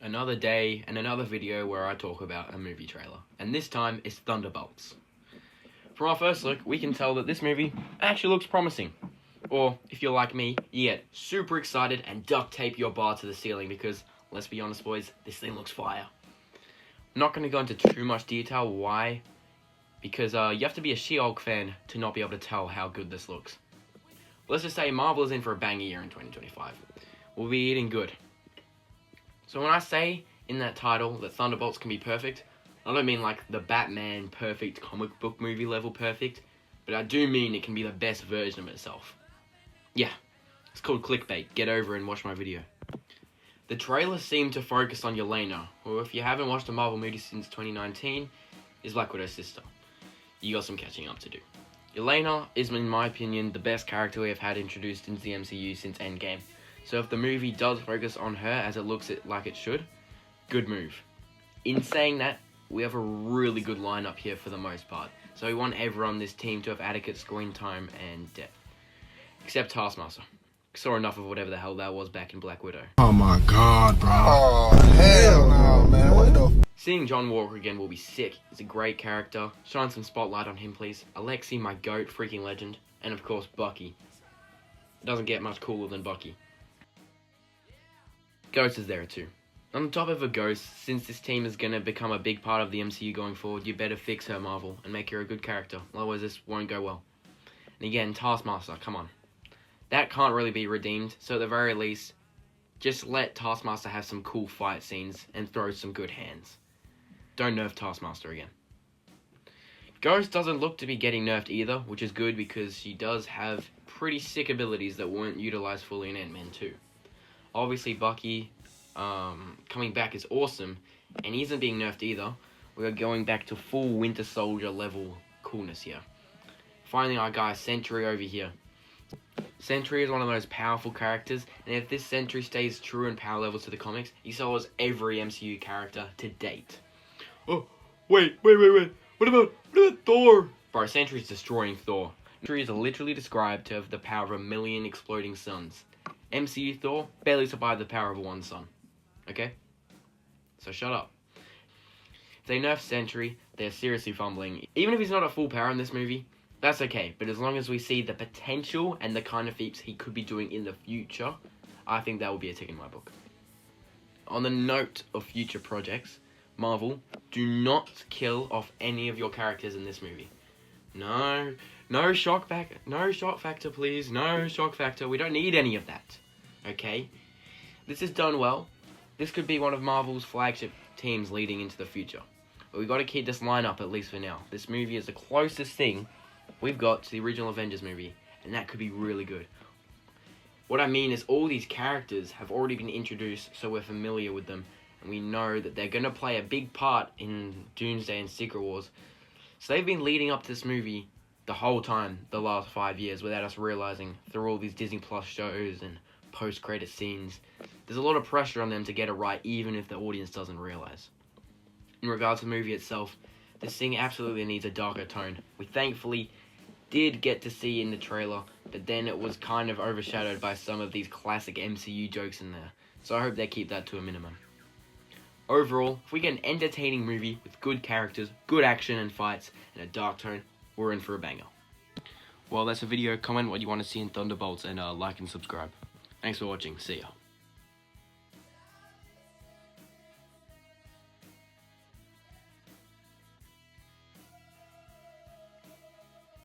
Another day and another video where I talk about a movie trailer, and this time it's Thunderbolts. From our first look, we can tell that this movie actually looks promising. Or, if you're like me, you get super excited and duct tape your bar to the ceiling because, let's be honest boys, this thing looks fire. I'm not going to go into too much detail why, because you have to be a She-Hulk fan to not be able to tell how good this looks. Let's just say Marvel is in for a banger year in 2025. We'll be eating good. So when I say in that title that Thunderbolts can be perfect, I don't mean like the Batman perfect comic book movie level perfect, but I do mean it can be the best version of itself. Yeah, it's called clickbait. Get over and watch my video. The trailer seemed to focus on Yelena, who if you haven't watched a Marvel movie since 2019, is Black Widow's sister. You got some catching up to do. Yelena is, in my opinion, the best character we have had introduced into the MCU since Endgame. So if the movie does focus on her as it looks like it should, good move. In saying that, we have a really good lineup here for the most part. So we want everyone on this team to have adequate screen time and depth. Except Taskmaster. Saw enough of whatever the hell that was back in Black Widow. Oh my god, bro. Oh, hell no, man. What the... Seeing John Walker again will be sick. He's a great character. Shine some spotlight on him, please. Alexei, my goat, freaking legend. And of course, Bucky. It doesn't get much cooler than Bucky. Ghost is there too. On the top of a Ghost, since this team is going to become a big part of the MCU going forward, you better fix her, Marvel, and make her a good character. Otherwise this won't go well. And again, Taskmaster, come on. That can't really be redeemed, so at the very least, just let Taskmaster have some cool fight scenes and throw some good hands. Don't nerf Taskmaster again. Ghost doesn't look to be getting nerfed either, which is good because she does have pretty sick abilities that weren't utilized fully in Ant-Man 2. Obviously, Bucky coming back is awesome, and he isn't being nerfed either. We're going back to full Winter Soldier level coolness here. Finally, our guy Sentry over here. Sentry is one of the most powerful characters, and if this Sentry stays true in power levels to the comics, he solos every MCU character to date. Oh, wait. What about Thor? Bro, Sentry's destroying Thor. Sentry is literally described to have the power of 1,000,000 exploding suns. MCU Thor barely survived the power of one sun. Okay? So shut up. If they nerf Sentry, they're seriously fumbling. Even if he's not at full power in this movie, that's okay. But as long as we see the potential and the kind of feats he could be doing in the future, I think that will be a tick in my book. On the note of future projects, Marvel, do not kill off any of your characters in this movie. No shock factor, please. No shock factor. We don't need any of that. Okay? This is done well. This could be one of Marvel's flagship teams leading into the future. But we got to keep this lineup at least for now. This movie is the closest thing we've got to the original Avengers movie, and that could be really good. What I mean is all these characters have already been introduced, so we're familiar with them, and we know that they're going to play a big part in Doomsday and Secret Wars. So they've been leading up to this movie the whole time, the last 5 years, without us realizing, through all these Disney Plus shows and post-credit scenes. There's a lot of pressure on them to get it right, even if the audience doesn't realize. In regards to the movie itself, this thing absolutely needs a darker tone. We thankfully did get to see in the trailer, but then it was kind of overshadowed by some of these classic MCU jokes in there. So I hope they keep that to a minimum. Overall, if we get an entertaining movie with good characters, good action and fights, and a dark tone, we're in for a banger. Well, that's a video. Comment what you want to see in Thunderbolts and like and subscribe. Thanks for watching. See ya.